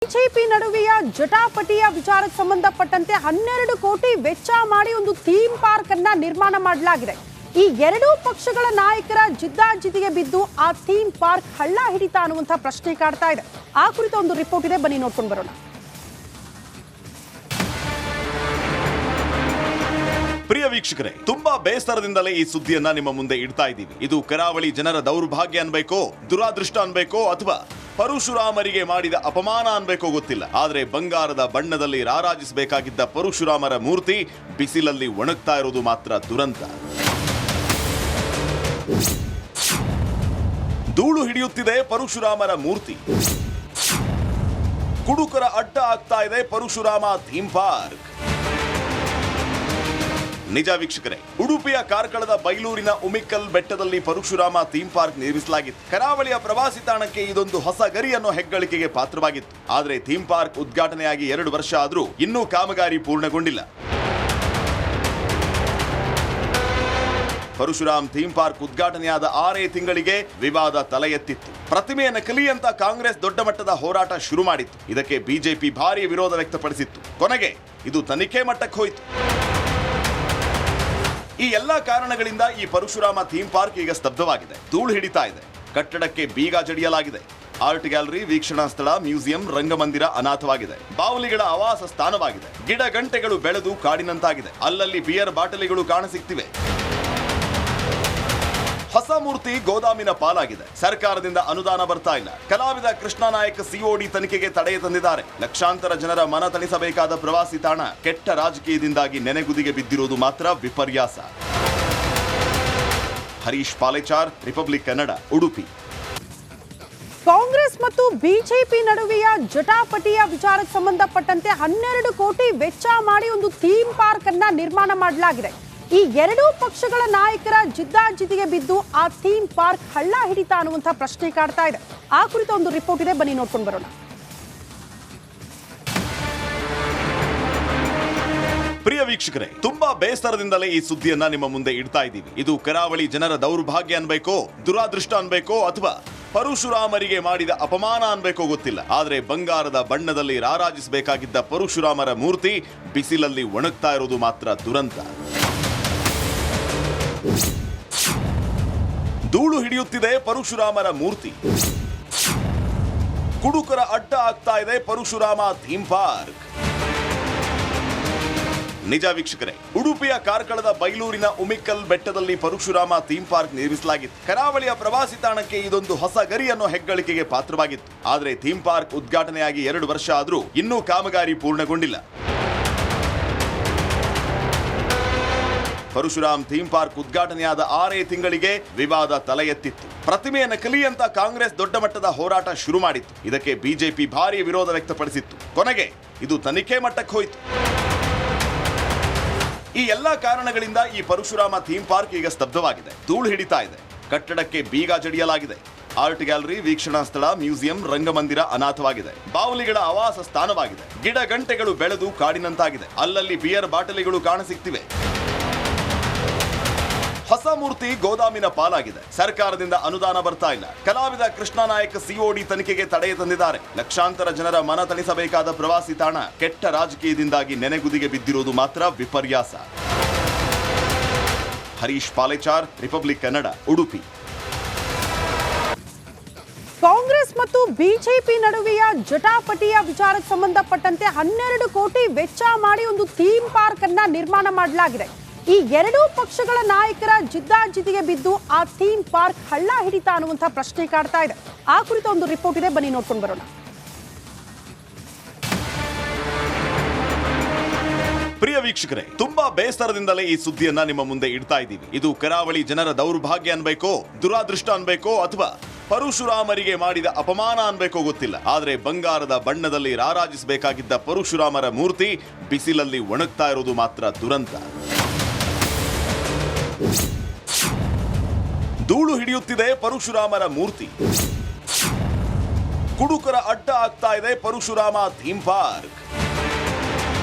BJP ನಡುವೆಯ ಜಟಾಪಟಿಯ ವಿಚಾರಕ್ಕೆ ಸಂಬಂಧಪಟ್ಟಂತೆ 12 ಕೋಟಿ ವೆಚ್ಚ ಮಾಡಿ ಒಂದು ಥೀಮ್ ಪಾರ್ಕ್ ಅನ್ನ ನಿರ್ಮಾಣ ಮಾಡಲಾಗಿದೆ. ಈ ಎರಡೂ ಪಕ್ಷಗಳ ನಾಯಕರ ಜಿದ್ದಾಜಿದ್ದಿಗೆ ಬಿದ್ದು ಆ ಥೀಮ್ ಪಾರ್ಕ್ ಹಳ್ಳ ಹಿಡಿತಾ ಅನ್ನುವಂತ ಪ್ರಶ್ನೆ ಕಾಡ್ತಾ ಇದೆ. ಆ ಕುರಿತ ಒಂದು ರಿಪೋರ್ಟ್ ಇದೆ, ಬನ್ನಿ ನೋಡ್ಕೊಂಡು ಬರೋಣ. ಪ್ರಿಯ ವೀಕ್ಷಕರೇ, ತುಂಬಾ ಬೇಸರದಿಂದಲೇ ಈ ಸುದ್ದಿಯನ್ನ ನಿಮ್ಮ ಮುಂದೆ ಇಡ್ತಾ ಇದ್ದೀವಿ. ಇದು ಕರಾವಳಿ ಜನರ ದೌರ್ಭಾಗ್ಯ ಅನ್ಬೇಕೋ, ದುರಾದೃಷ್ಟ ಅನ್ಬೇಕೋ, ಅಥವಾ ಪರಶುರಾಮರಿಗೆ ಮಾಡಿದ ಅಪಮಾನ ಅನ್ಬೇಕೋ ಗೊತ್ತಿಲ್ಲ. ಆದ್ರೆ ಬಂಗಾರದ ಬಣ್ಣದಲ್ಲಿ ರಾರಾಜಿಸಬೇಕಾಗಿದ್ದ ಪರಶುರಾಮರ ಮೂರ್ತಿ ಬಿಸಿಲಲ್ಲಿ ಒಣಗ್ತಾ ಇರೋದು ಮಾತ್ರ ದುರಂತ. ಧೂಳು ಹಿಡಿಯುತ್ತಿದೆ ಪರಶುರಾಮರ ಮೂರ್ತಿ. ಕುಡುಕರ ಅಡ್ಡ ಆಗ್ತಾ ಇದೆ ಪರಶುರಾಮ ಥೀಮ್ ಪಾರ್ಕ್. ನಿಜ ವೀಕ್ಷಕರೇ, ಉಡುಪಿಯ ಕಾರ್ಕಳದ ಬೈಲೂರಿನ ಉಮಿಕ್ಕಲ್ ಬೆಟ್ಟದಲ್ಲಿ ಪರಶುರಾಮ ಥೀಮ್ ಪಾರ್ಕ್ ನಿರ್ಮಿಸಲಾಗಿತ್ತು. ಕರಾವಳಿಯ ಪ್ರವಾಸಿ ತಾಣಕ್ಕೆ ಇದೊಂದು ಹೊಸ ಗರಿ ಅನ್ನೋ ಹೆಗ್ಗಳಿಕೆಗೆ ಪಾತ್ರವಾಗಿತ್ತು. ಆದರೆ ಥೀಮ್ ಪಾರ್ಕ್ ಉದ್ಘಾಟನೆಯಾಗಿ 2 ವರ್ಷ ಆದ್ರೂ ಇನ್ನೂ ಕಾಮಗಾರಿ ಪೂರ್ಣಗೊಂಡಿಲ್ಲ. ಪರಶುರಾಮ್ ಥೀಮ್ ಪಾರ್ಕ್ ಉದ್ಘಾಟನೆಯಾದ 6 ತಿಂಗಳಿಗೆ ವಿವಾದ ತಲೆ ಎತ್ತಿತ್ತು. ಪ್ರತಿಮೆಯ ನಕಲಿ ಅಂತ ಕಾಂಗ್ರೆಸ್ ದೊಡ್ಡ ಮಟ್ಟದ ಹೋರಾಟ ಶುರು ಮಾಡಿತ್ತು. ಇದಕ್ಕೆ ಬಿಜೆಪಿ ಭಾರಿ ವಿರೋಧ ವ್ಯಕ್ತಪಡಿಸಿತ್ತು. ಕೊನೆಗೆ ಇದು ತನಿಖೆ ಮಟ್ಟಕ್ಕೆ ಹೋಯಿತು. ಈ ಎಲ್ಲಾ ಕಾರಣಗಳಿಂದ ಈ ಪರಶುರಾಮ ಥೀಮ್ ಪಾರ್ಕ್ ಈಗ ಸ್ತಬ್ಧವಾಗಿದೆ. ಧೂಳು ಹಿಡಿತಾ ಇದೆ. ಕಟ್ಟಡಕ್ಕೆ ಬೀಗ ಜಡಿಯಲಾಗಿದೆ. ಆರ್ಟ್ ಗ್ಯಾಲರಿ, ವೀಕ್ಷಣಾ ಸ್ಥಳ, ಮ್ಯೂಸಿಯಂ, ರಂಗಮಂದಿರ ಅನಾಥವಾಗಿದೆ. ಬಾವಲಿಗಳ ಆವಾಸ ಸ್ಥಾನವಾಗಿದೆ. ಗಿಡ ಗಂಟೆಗಳು ಬೆಳೆದು ಕಾಡಿನಂತಾಗಿದೆ. ಅಲ್ಲಲ್ಲಿ ಬಿಯರ್ ಬಾಟಲಿಗಳು ಕಾಣಸಿಗ್ತಿವೆ. ಹೊಸ ಮೂರ್ತಿ ಗೋದಾಮಿನ ಪಾಲಾಗಿದೆ. ಸರ್ಕಾರದಿಂದ ಅನುದಾನ ಬರ್ತಾ ಇಲ್ಲ. ಕಲಾವಿದ ಕೃಷ್ಣ ನಾಯಕ್ ಸಿಒಡಿ ತನಿಖೆಗೆ ತಡೆ ತಂದಿದ್ದಾರೆ. ಲಕ್ಷಾಂತರ ಜನರ ಮನ ತಣಿಸಬೇಕಾದ ಪ್ರವಾಸಿ ತಾಣ ಕೆಟ್ಟ ರಾಜಕೀಯದಿಂದಾಗಿ ನೆನೆಗುದಿಗೆ ಬಿದ್ದಿರುವುದು ಮಾತ್ರ ವಿಪರ್ಯಾಸ. ಹರೀಶ್ ಪಾಲೇಚಾರ್, ರಿಪಬ್ಲಿಕ್ ಕನ್ನಡ, ಉಡುಪಿ. ಕಾಂಗ್ರೆಸ್ ಮತ್ತು ಬಿಜೆಪಿ ನಡುವೆಯ ಜಟಾಪಟಿಯ ವಿಚಾರಕ್ಕೆ ಸಂಬಂಧಪಟ್ಟಂತೆ 12 ಕೋಟಿ ವೆಚ್ಚ ಮಾಡಿ ಒಂದು ಥೀಮ್ ಪಾರ್ಕ್ ಅನ್ನ ನಿರ್ಮಾಣ ಮಾಡಲಾಗಿದೆ. ಈ ಎರಡೂ ಪಕ್ಷಗಳ ನಾಯಕರ ಜಿದ್ದಾಜಿದ್ದಿಗೆ ಬಿದ್ದು ಆ ಥೀಮ್ ಪಾರ್ಕ್ ಹಳ್ಳ ಹಿಡಿತಾ ಅನ್ನುವಂತ ಪ್ರಶ್ನೆ ಕಾಡ್ತಾ ಇದೆ. ಆ ಕುರಿತ ಒಂದು ರಿಪೋರ್ಟ್ ಇದೆ, ಬನ್ನಿ ನೋಡ್ಕೊಂಡು ಬರೋಣ. ಪ್ರಿಯ ವೀಕ್ಷಕರೇ, ತುಂಬಾ ಬೇಸರದಿಂದಲೇ ಈ ಸುದ್ದಿಯನ್ನ ನಿಮ್ಮ ಮುಂದೆ ಇಡ್ತಾ ಇದ್ದೀವಿ. ಇದು ಕರಾವಳಿ ಜನರ ದೌರ್ಭಾಗ್ಯ ಅನ್ಬೇಕೋ, ದುರಾದೃಷ್ಟ ಅನ್ಬೇಕೋ, ಅಥವಾ ಪರಶುರಾಮರಿಗೆ ಮಾಡಿದ ಅಪಮಾನ ಅನ್ಬೇಕೋ ಗೊತ್ತಿಲ್ಲ. ಆದ್ರೆ ಬಂಗಾರದ ಬಣ್ಣದಲ್ಲಿ ರಾರಾಜಿಸಬೇಕಾಗಿದ್ದ ಪರಶುರಾಮರ ಮೂರ್ತಿ ಬಿಸಿಲಲ್ಲಿ ಒಣಗ್ತಾ ಇರೋದು ಮಾತ್ರ ದುರಂತ. ಧೂಳು ಹಿಡಿಯುತ್ತಿದೆ ಪರಶುರಾಮರ ಮೂರ್ತಿ. ಕುಡುಕರ ಅಡ್ಡ ಆಗ್ತಾ ಇದೆ ಪರಶುರಾಮ ಥೀಮ್ ಪಾರ್ಕ್. ನಿಜ ವೀಕ್ಷಕರೇ, ಉಡುಪಿಯ ಕಾರ್ಕಳದ ಬೈಲೂರಿನ ಉಮಿಕ್ಕಲ್ ಬೆಟ್ಟದಲ್ಲಿ ಪರಶುರಾಮ ಥೀಮ್ ಪಾರ್ಕ್ ನಿರ್ಮಿಸಲಾಗಿತ್ತು. ಕರಾವಳಿಯ ಪ್ರವಾಸಿ ತಾಣಕ್ಕೆ ಇದೊಂದು ಹೊಸ ಗರಿ ಅನ್ನೋ ಹೆಗ್ಗಳಿಕೆಗೆ ಪಾತ್ರವಾಗಿತ್ತು. ಆದರೆ ಥೀಮ್ ಪಾರ್ಕ್ ಉದ್ಘಾಟನೆಯಾಗಿ 2 ವರ್ಷ ಆದ್ರೂ ಇನ್ನೂ ಕಾಮಗಾರಿ ಪೂರ್ಣಗೊಂಡಿಲ್ಲ. ಪರಶುರಾಮ್ ಥೀಮ್ ಪಾರ್ಕ್ ಉದ್ಘಾಟನೆಯಾದ 6 ತಿಂಗಳಿಗೆ ವಿವಾದ ತಲೆ ಎತ್ತಿತ್ತು. ಪ್ರತಿಮೆಯ ನಕಲಿ ಅಂತ ಕಾಂಗ್ರೆಸ್ ದೊಡ್ಡ ಮಟ್ಟದ ಹೋರಾಟ ಶುರು ಮಾಡಿತ್ತು. ಇದಕ್ಕೆ ಬಿಜೆಪಿ ಭಾರಿ ವಿರೋಧ ವ್ಯಕ್ತಪಡಿಸಿತ್ತು. ಕೊನೆಗೆ ಇದು ತನಿಖೆ ಮಟ್ಟಕ್ಕೆ ಹೋಯಿತು. ಈ ಎಲ್ಲಾ ಕಾರಣಗಳಿಂದ ಈ ಪರಶುರಾಮ ಥೀಮ್ ಪಾರ್ಕ್ ಈಗ ಸ್ತಬ್ಧವಾಗಿದೆ. ಧೂಳು ಹಿಡಿತಾ ಇದೆ. ಕಟ್ಟಡಕ್ಕೆ ಬೀಗ ಜಡಿಯಲಾಗಿದೆ. ಆರ್ಟ್ ಗ್ಯಾಲರಿ, ವೀಕ್ಷಣಾ ಸ್ಥಳ, ಮ್ಯೂಸಿಯಂ, ರಂಗಮಂದಿರ ಅನಾಥವಾಗಿದೆ. ಬಾವಲಿಗಳ ಆವಾಸ ಸ್ಥಾನವಾಗಿದೆ. ಗಿಡ ಗಂಟೆಗಳು ಬೆಳೆದು ಕಾಡಿನಂತಾಗಿದೆ. ಅಲ್ಲಲ್ಲಿ ಬಿಯರ್ ಬಾಟಲಿಗಳು ಕಾಣಸಿಗ್ತಿವೆ. ಹೊಸ ಮೂರ್ತಿ ಗೋದಾಮಿನ ಪಾಲಾಗಿದೆ. ಸರ್ಕಾರದಿಂದ ಅನುದಾನ ಬರ್ತಾ ಇಲ್ಲ. ಕಲಾವಿದ ಕೃಷ್ಣ ನಾಯಕ್ ಸಿಒಡಿ ತನಿಖೆಗೆ ತಡೆ ತಂದಿದ್ದಾರೆ. ಲಕ್ಷಾಂತರ ಜನರ ಮನ ತಣಿಸಬೇಕಾದ ಪ್ರವಾಸಿ ತಾಣ ಕೆಟ್ಟ ರಾಜಕೀಯದಿಂದಾಗಿ ನೆನೆಗುದಿಗೆ ಬಿದ್ದಿರುವುದು ಮಾತ್ರ ವಿಪರ್ಯಾಸ. ಹರೀಶ್ ಪಾಲೇಚಾರ್, ರಿಪಬ್ಲಿಕ್ ಕನ್ನಡ, ಉಡುಪಿ. ಕಾಂಗ್ರೆಸ್ ಮತ್ತು ಬಿಜೆಪಿ ನಡುವೆಯ ಜಟಾಪಟಿಯ ವಿಚಾರಕ್ಕೆ ಸಂಬಂಧಪಟ್ಟಂತೆ 12 ಕೋಟಿ ವೆಚ್ಚ ಮಾಡಿ ಒಂದು ಥೀಮ್ ಪಾರ್ಕ್ ಅನ್ನ ನಿರ್ಮಾಣ ಮಾಡಲಾಗಿದೆ. ಈ ಎರಡೂ ಪಕ್ಷಗಳ ನಾಯಕರ ಜಿದ್ದಾಜಿದ್ದಿಗೆ ಬಿದ್ದು ಆ ಥೀಮ್ ಪಾರ್ಕ್ ಹಳ್ಳ ಹಿಡಿತಾ ಅನ್ನುವಂತ ಪ್ರಶ್ನೆ ಕಾಡ್ತಾ ಇದೆ. ಆ ಕುರಿತ ಒಂದು ರಿಪೋರ್ಟ್ ಇದೆ, ಬನ್ನಿ ನೋಡ್ಕೊಂಡು ಬರೋಣ. ಪ್ರಿಯ ವೀಕ್ಷಕರೇ, ತುಂಬಾ ಬೇಸರದಿಂದಲೇ ಈ ಸುದ್ದಿಯನ್ನ ನಿಮ್ಮ ಮುಂದೆ ಇಡ್ತಾ ಇದ್ದೀವಿ. ಇದು ಕರಾವಳಿ ಜನರ ದೌರ್ಭಾಗ್ಯ ಅನ್ಬೇಕೋ, ದುರಾದೃಷ್ಟ ಅನ್ಬೇಕೋ, ಅಥವಾ ಪರಶುರಾಮರಿಗೆ ಮಾಡಿದ ಅಪಮಾನ ಅನ್ಬೇಕೋ ಗೊತ್ತಿಲ್ಲ. ಆದ್ರೆ ಬಂಗಾರದ ಬಣ್ಣದಲ್ಲಿ ರಾರಾಜಿಸಬೇಕಾಗಿದ್ದ ಪರಶುರಾಮರ ಮೂರ್ತಿ ಬಿಸಿಲಲ್ಲಿ ಒಣಗ್ತಾ ಇರೋದು ಮಾತ್ರ ದುರಂತ. ಧೂಳು ಹಿಡಿಯುತ್ತಿದೆ ಪರಶುರಾಮರ ಮೂರ್ತಿ. ಕುಡುಕರ ಅಡ್ಡ ಆಗ್ತಾ ಇದೆ ಪರಶುರಾಮ ಥೀಮ್ ಪಾರ್ಕ್.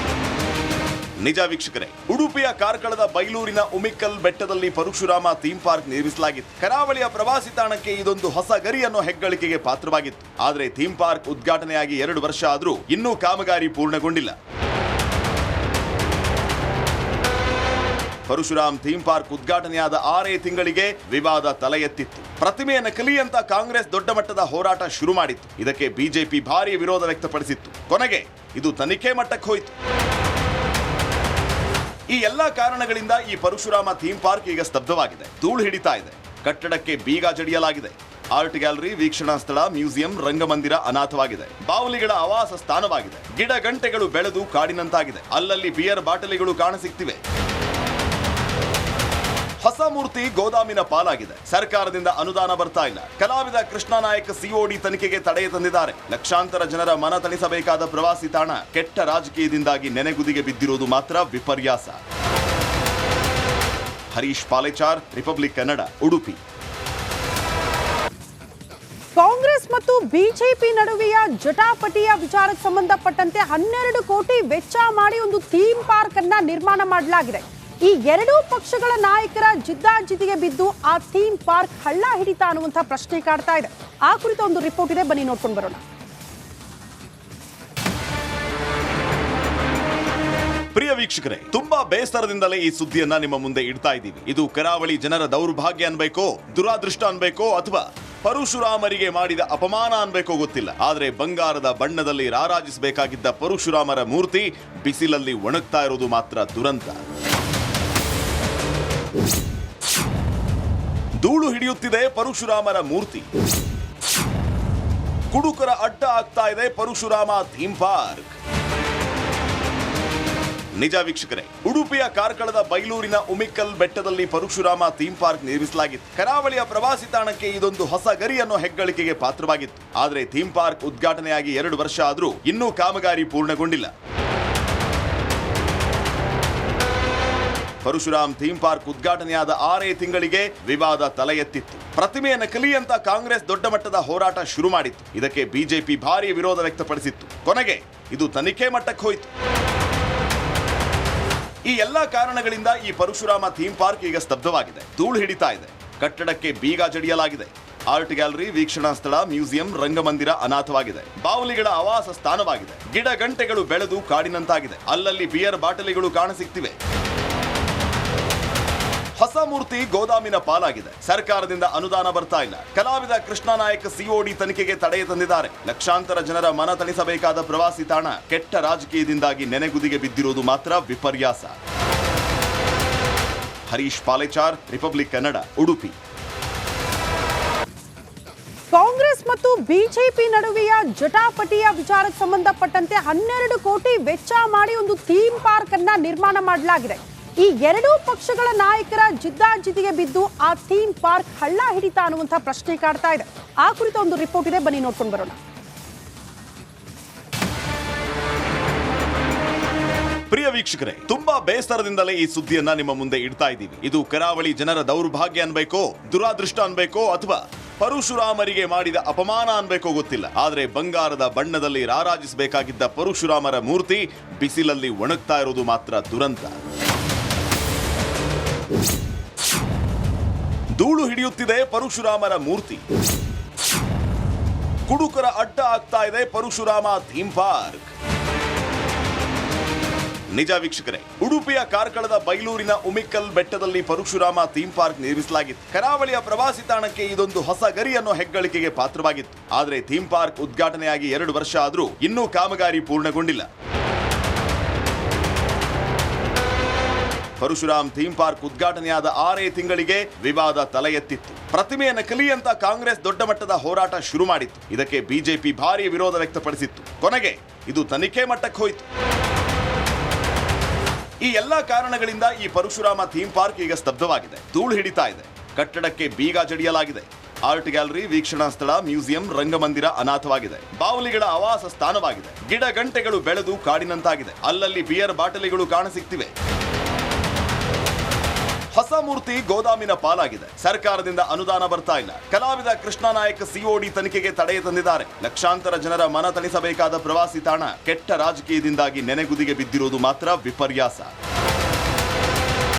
ನಿಜ ವೀಕ್ಷಕರೇ, ಉಡುಪಿಯ ಕಾರ್ಕಳದ ಬೈಲೂರಿನ ಉಮಿಕ್ಕಲ್ ಬೆಟ್ಟದಲ್ಲಿ ಪರಶುರಾಮ ಥೀಮ್ ಪಾರ್ಕ್ ನಿರ್ಮಿಸಲಾಗಿತ್ತು. ಕರಾವಳಿಯ ಪ್ರವಾಸಿ ತಾಣಕ್ಕೆ ಇದೊಂದು ಹೊಸ ಗರಿ ಅನ್ನೋ ಹೆಗ್ಗಳಿಕೆಗೆ ಪಾತ್ರವಾಗಿತ್ತು. ಆದರೆ ಥೀಮ್ ಪಾರ್ಕ್ ಉದ್ಘಾಟನೆಯಾಗಿ 2 ವರ್ಷ ಆದರೂ ಇನ್ನೂ ಕಾಮಗಾರಿ ಪೂರ್ಣಗೊಂಡಿಲ್ಲ. ಪರಶುರಾಮ್ ಥೀಮ್ ಪಾರ್ಕ್ ಉದ್ಘಾಟನೆಯಾದ 6 ತಿಂಗಳಿಗೆ ವಿವಾದ ತಲೆ ಎತ್ತಿತ್ತು. ಪ್ರತಿಮೆಯ ನಕಲಿ ಅಂತ ಕಾಂಗ್ರೆಸ್ ದೊಡ್ಡ ಮಟ್ಟದ ಹೋರಾಟ ಶುರು ಮಾಡಿತ್ತು. ಇದಕ್ಕೆ ಬಿಜೆಪಿ ಭಾರಿ ವಿರೋಧ ವ್ಯಕ್ತಪಡಿಸಿತ್ತು. ಕೊನೆಗೆ ಇದು ತನಿಖೆ ಮಟ್ಟಕ್ಕೆ ಹೋಯಿತು. ಈ ಎಲ್ಲಾ ಕಾರಣಗಳಿಂದ ಈ ಪರಶುರಾಮ ಥೀಮ್ ಪಾರ್ಕ್ ಈಗ ಸ್ತಬ್ಧವಾಗಿದೆ. ಧೂಳು ಹಿಡಿತಾ ಇದೆ. ಕಟ್ಟಡಕ್ಕೆ ಬೀಗ ಜಡಿಯಲಾಗಿದೆ. ಆರ್ಟ್ ಗ್ಯಾಲರಿ, ವೀಕ್ಷಣಾ ಸ್ಥಳ, ಮ್ಯೂಸಿಯಂ, ರಂಗಮಂದಿರ ಅನಾಥವಾಗಿದೆ. ಬಾವುಲಿಗಳ ಆವಾಸ ಸ್ಥಾನವಾಗಿದೆ. ಗಿಡ ಗಂಟೆಗಳು ಬೆಳೆದು ಕಾಡಿನಂತಾಗಿದೆ. ಅಲ್ಲಲ್ಲಿ ಬಿಯರ್ ಬಾಟಲಿಗಳು ಕಾಣಸಿಗ್ತಿವೆ. ಹೊಸ ಮೂರ್ತಿ ಗೋದಾಮಿನ ಪಾಲಾಗಿದೆ. ಸರ್ಕಾರದಿಂದ ಅನುದಾನ ಬರ್ತಾ ಇಲ್ಲ. ಕಲಾವಿದ ಕೃಷ್ಣ ನಾಯಕ್ ಸಿಒಡಿ ತನಿಖೆಗೆ ತಡೆ ತಂದಿದ್ದಾರೆ. ಲಕ್ಷಾಂತರ ಜನರ ಮನ ತಣಿಸಬೇಕಾದ ಪ್ರವಾಸಿ ತಾಣ ಕೆಟ್ಟ ರಾಜಕೀಯದಿಂದಾಗಿ ನೆನೆಗುದಿಗೆ ಬಿದ್ದಿರುವುದು ಮಾತ್ರ ವಿಪರ್ಯಾಸ. ಹರೀಶ್ ಪಾಲೇಚಾರ್, ರಿಪಬ್ಲಿಕ್ ಕನ್ನಡ, ಉಡುಪಿ. ಕಾಂಗ್ರೆಸ್ ಮತ್ತು ಬಿಜೆಪಿ ನಡುವೆಯ ಜಟಾಪಟಿಯ ವಿಚಾರಕ್ಕೆ ಸಂಬಂಧಪಟ್ಟಂತೆ 12 ಕೋಟಿ ವೆಚ್ಚ ಮಾಡಿ ಒಂದು ಥೀಮ್ ಪಾರ್ಕ್ ಅನ್ನ ನಿರ್ಮಾಣ ಮಾಡಲಾಗಿದೆ. ಈ ಎರಡೂ ಪಕ್ಷಗಳ ನಾಯಕರ ಜಿದ್ದಾಜಿದ್ದಿಗೆ ಬಿದ್ದು ಆ ಥೀಮ್ ಪಾರ್ಕ್ ಹಳ್ಳ ಹಿಡಿತಾ ಅನ್ನುವಂತಹ ಪ್ರಶ್ನೆ ಕಾಡ್ತಾ ಇದೆ. ಆ ಕುರಿತ ಒಂದು ರಿಪೋರ್ಟ್ ಇದೆ, ಬನ್ನಿ ನೋಡ್ಕೊಂಡು ಬರೋಣ. ಪ್ರಿಯ ವೀಕ್ಷಕರೇ, ತುಂಬಾ ಬೇಸರದಿಂದಲೇ ಈ ಸುದ್ದಿಯನ್ನ ನಿಮ್ಮ ಮುಂದೆ ಇಡ್ತಾ ಇದ್ದೀವಿ. ಇದು ಕರಾವಳಿ ಜನರ ದೌರ್ಭಾಗ್ಯ ಅನ್ಬೇಕೋ, ದುರಾದೃಷ್ಟ ಅನ್ಬೇಕೋ, ಅಥವಾ ಪರಶುರಾಮರಿಗೆ ಮಾಡಿದ ಅಪಮಾನ ಅನ್ಬೇಕೋ ಗೊತ್ತಿಲ್ಲ. ಆದ್ರೆ ಬಂಗಾರದ ಬಣ್ಣದಲ್ಲಿ ರಾರಾಜಿಸಬೇಕಾಗಿದ್ದ ಪರಶುರಾಮರ ಮೂರ್ತಿ ಬಿಸಿಲಲ್ಲಿ ಒಣಗ್ತಾ ಇರೋದು ಮಾತ್ರ ದುರಂತ. ಧೂಳು ಹಿಡಿಯುತ್ತಿದೆ ಪರಶುರಾಮರ ಮೂರ್ತಿ. ಕುಡುಕರ ಅಡ್ಡ ಆಗ್ತಾ ಇದೆ ಪರಶುರಾಮ ಥೀಮ್ ಪಾರ್ಕ್. ನಿಜ ವೀಕ್ಷಕರೇ, ಉಡುಪಿಯ ಕಾರ್ಕಳದ ಬೈಲೂರಿನ ಉಮಿಕ್ಕಲ್ ಬೆಟ್ಟದಲ್ಲಿ ಪರಶುರಾಮ ಥೀಮ್ ಪಾರ್ಕ್ ನಿರ್ಮಿಸಲಾಗಿತ್ತು. ಕರಾವಳಿಯ ಪ್ರವಾಸಿ ತಾಣಕ್ಕೆ ಇದೊಂದು ಹೊಸ ಗರಿ ಅನ್ನೋ ಹೆಗ್ಗಳಿಕೆಗೆ ಪಾತ್ರವಾಗಿತ್ತು. ಆದರೆ ಥೀಮ್ ಪಾರ್ಕ್ ಉದ್ಘಾಟನೆಯಾಗಿ 2 ವರ್ಷ ಆದರೂ ಇನ್ನೂ ಕಾಮಗಾರಿ ಪೂರ್ಣಗೊಂಡಿಲ್ಲ. ಪರಶುರಾಮ್ ಥೀಮ್ ಪಾರ್ಕ್ ಉದ್ಘಾಟನೆಯಾದ 6 ತಿಂಗಳಿಗೆ ವಿವಾದ ತಲೆ ಎತ್ತಿತ್ತು. ಪ್ರತಿಮೆಯ ನಕಲಿ ಅಂತ ಕಾಂಗ್ರೆಸ್ ದೊಡ್ಡ ಮಟ್ಟದ ಹೋರಾಟ ಶುರು ಮಾಡಿತ್ತು. ಇದಕ್ಕೆ ಬಿಜೆಪಿ ಭಾರಿ ವಿರೋಧ ವ್ಯಕ್ತಪಡಿಸಿತ್ತು. ಕೊನೆಗೆ ಇದು ತನಿಖೆ ಮಟ್ಟಕ್ಕೆ ಹೋಯಿತು. ಈ ಎಲ್ಲಾ ಕಾರಣಗಳಿಂದ ಈ ಪರಶುರಾಮ ಥೀಮ್ ಪಾರ್ಕ್ ಈಗ ಸ್ತಬ್ಧವಾಗಿದೆ. ಧೂಳು ಹಿಡಿತಾ ಇದೆ. ಕಟ್ಟಡಕ್ಕೆ ಬೀಗ ಜಡಿಯಲಾಗಿದೆ. ಆರ್ಟ್ ಗ್ಯಾಲರಿ, ವೀಕ್ಷಣಾ ಸ್ಥಳ, ಮ್ಯೂಸಿಯಂ, ರಂಗಮಂದಿರ ಅನಾಥವಾಗಿದೆ. ಬಾವುಲಿಗಳ ಆವಾಸ ಸ್ಥಾನವಾಗಿದೆ. ಗಿಡ ಗಂಟೆಗಳು ಬೆಳೆದು ಕಾಡಿನಂತಾಗಿದೆ. ಅಲ್ಲಲ್ಲಿ ಬಿಯರ್ ಬಾಟಲಿಗಳು ಕಾಣಸಿಗ್ತಿವೆ. ಹೊಸ ಮೂರ್ತಿ ಗೋದಾಮಿನ ಪಾಲಾಗಿದೆ. ಸರ್ಕಾರದಿಂದ ಅನುದಾನ ಬರ್ತಾ ಇಲ್ಲ. ಕಲಾವಿದ ಕೃಷ್ಣ ನಾಯಕ್ ಸಿಒಡಿ ತನಿಖೆಗೆ ತಡೆ ತಂದಿದ್ದಾರೆ. ಲಕ್ಷಾಂತರ ಜನರ ಮನ ತಣಿಸಬೇಕಾದ ಪ್ರವಾಸಿ ತಾಣ ಕೆಟ್ಟ ರಾಜಕೀಯದಿಂದಾಗಿ ನೆನೆಗುದಿಗೆ ಬಿದ್ದಿರುವುದು ಮಾತ್ರ ವಿಪರ್ಯಾಸ. ಹರೀಶ್ ಪಾಲೇಚಾರ್, ರಿಪಬ್ಲಿಕ್ ಕನ್ನಡ, ಉಡುಪಿ. ಕಾಂಗ್ರೆಸ್ ಮತ್ತು ಬಿಜೆಪಿ ನಡುವೆಯ ಜಟಾಪಟಿಯ ವಿಚಾರಕ್ಕೆ ಸಂಬಂಧಪಟ್ಟಂತೆ 12 ಕೋಟಿ ವೆಚ್ಚ ಮಾಡಿ ಒಂದು ಥೀಮ್ ಪಾರ್ಕ್ ಅನ್ನ ನಿರ್ಮಾಣ ಮಾಡಲಾಗಿದೆ. ಈ ಎರಡೂ ಪಕ್ಷಗಳ ನಾಯಕರ ಜಿದ್ದಾಜಿದ್ದಿಗೆ ಬಿದ್ದು ಆ ಥೀಮ್ ಪಾರ್ಕ್ ಹಳ್ಳ ಹಿಡಿತಾ ಅನ್ನುವಂತಹ ಪ್ರಶ್ನೆ ಕಾಡ್ತಾ ಇದೆ. ಆ ಕುರಿತ ಒಂದು ರಿಪೋರ್ಟ್ ಇದೆ, ಬನ್ನಿ ನೋಡ್ಕೊಂಡು ಬರೋಣ. ಪ್ರಿಯ ವೀಕ್ಷಕರೇ, ತುಂಬಾ ಬೇಸರದಿಂದಲೇ ಈ ಸುದ್ದಿಯನ್ನ ನಿಮ್ಮ ಮುಂದೆ ಇಡ್ತಾ ಇದ್ದೀವಿ. ಇದು ಕರಾವಳಿ ಜನರ ದೌರ್ಭಾಗ್ಯ ಅನ್ಬೇಕೋ, ದುರಾದೃಷ್ಟ ಅನ್ಬೇಕೋ, ಅಥವಾ ಪರಶುರಾಮರಿಗೆ ಮಾಡಿದ ಅಪಮಾನ ಅನ್ಬೇಕೋ ಗೊತ್ತಿಲ್ಲ. ಆದ್ರೆ ಬಂಗಾರದ ಬಣ್ಣದಲ್ಲಿ ರಾರಾಜಿಸಬೇಕಾಗಿದ್ದ ಪರಶುರಾಮರ ಮೂರ್ತಿ ಬಿಸಿಲಲ್ಲಿ ಒಣಗ್ತಾ ಇರೋದು ಮಾತ್ರ ದುರಂತ. ಧೂಳು ಹಿಡಿಯುತ್ತಿದೆ ಪರಶುರಾಮರ ಮೂರ್ತಿ. ಕುಡುಕರ ಅಡ್ಡ ಆಗ್ತಾ ಇದೆ ಪರಶುರಾಮ ಥೀಮ್ ಪಾರ್ಕ್. ನಿಜ ವೀಕ್ಷಕರೇ, ಉಡುಪಿಯ ಕಾರ್ಕಳದ ಬೈಲೂರಿನ ಉಮಿಕ್ಕಲ್ ಬೆಟ್ಟದಲ್ಲಿ ಪರಶುರಾಮ ಥೀಮ್ ಪಾರ್ಕ್ ನಿರ್ಮಿಸಲಾಗಿತ್ತು. ಕರಾವಳಿಯ ಪ್ರವಾಸಿ ತಾಣಕ್ಕೆ ಇದೊಂದು ಹೊಸ ಗರಿ ಅನ್ನೋ ಹೆಗ್ಗಳಿಕೆಗೆ ಪಾತ್ರವಾಗಿತ್ತು. ಆದರೆ ಥೀಮ್ ಪಾರ್ಕ್ ಉದ್ಘಾಟನೆಯಾಗಿ 2 ವರ್ಷ ಆದರೂ ಇನ್ನೂ ಕಾಮಗಾರಿ ಪೂರ್ಣಗೊಂಡಿಲ್ಲ. ಪರಶುರಾಮ್ ಥೀಮ್ ಪಾರ್ಕ್ ಉದ್ಘಾಟನೆಯಾದ 6 ತಿಂಗಳಿಗೆ ವಿವಾದ ತಲೆ ಎತ್ತಿತ್ತು. ಪ್ರತಿಮೆಯ ನಕಲಿ ಅಂತ ಕಾಂಗ್ರೆಸ್ ದೊಡ್ಡ ಮಟ್ಟದ ಹೋರಾಟ ಶುರು ಮಾಡಿತ್ತು. ಇದಕ್ಕೆ ಬಿಜೆಪಿ ಭಾರಿ ವಿರೋಧ ವ್ಯಕ್ತಪಡಿಸಿತ್ತು. ಕೊನೆಗೆ ಇದು ತನಿಖೆ ಮಟ್ಟಕ್ಕೆ ಹೋಯಿತು. ಈ ಎಲ್ಲಾ ಕಾರಣಗಳಿಂದ ಈ ಪರಶುರಾಮ ಥೀಮ್ ಪಾರ್ಕ್ ಈಗ ಸ್ತಬ್ಧವಾಗಿದೆ. ಧೂಳು ಹಿಡಿತಾ ಇದೆ. ಕಟ್ಟಡಕ್ಕೆ ಬೀಗ ಜಡಿಯಲಾಗಿದೆ. ಆರ್ಟ್ ಗ್ಯಾಲರಿ, ವೀಕ್ಷಣಾ ಸ್ಥಳ, ಮ್ಯೂಸಿಯಂ, ರಂಗಮಂದಿರ ಅನಾಥವಾಗಿದೆ. ಬಾವುಲಿಗಳ ಆವಾಸ ಸ್ಥಾನವಾಗಿದೆ. ಗಿಡ ಗಂಟೆಗಳು ಬೆಳೆದು ಕಾಡಿನಂತಾಗಿದೆ. ಅಲ್ಲಲ್ಲಿ ಬಿಯರ್ ಬಾಟಲಿಗಳು ಕಾಣಸಿಗ್ತಿವೆ. ಹೊಸ ಮೂರ್ತಿ ಗೋದಾಮಿನ ಪಾಲಾಗಿದೆ. ಸರ್ಕಾರದಿಂದ ಅನುದಾನ ಬರ್ತಾ ಇಲ್ಲ. ಕಲಾವಿದ ಕೃಷ್ಣ ನಾಯಕ್ ಸಿಒಡಿ ತನಿಖೆಗೆ ತಡೆ ತಂದಿದ್ದಾರೆ. ಲಕ್ಷಾಂತರ ಜನರ ಮನ ತಣಿಸಬೇಕಾದ ಪ್ರವಾಸಿ ತಾಣ ಕೆಟ್ಟ ರಾಜಕೀಯದಿಂದಾಗಿ ನೆನೆಗುದಿಗೆ ಬಿದ್ದಿರುವುದು ಮಾತ್ರ ವಿಪರ್ಯಾಸ.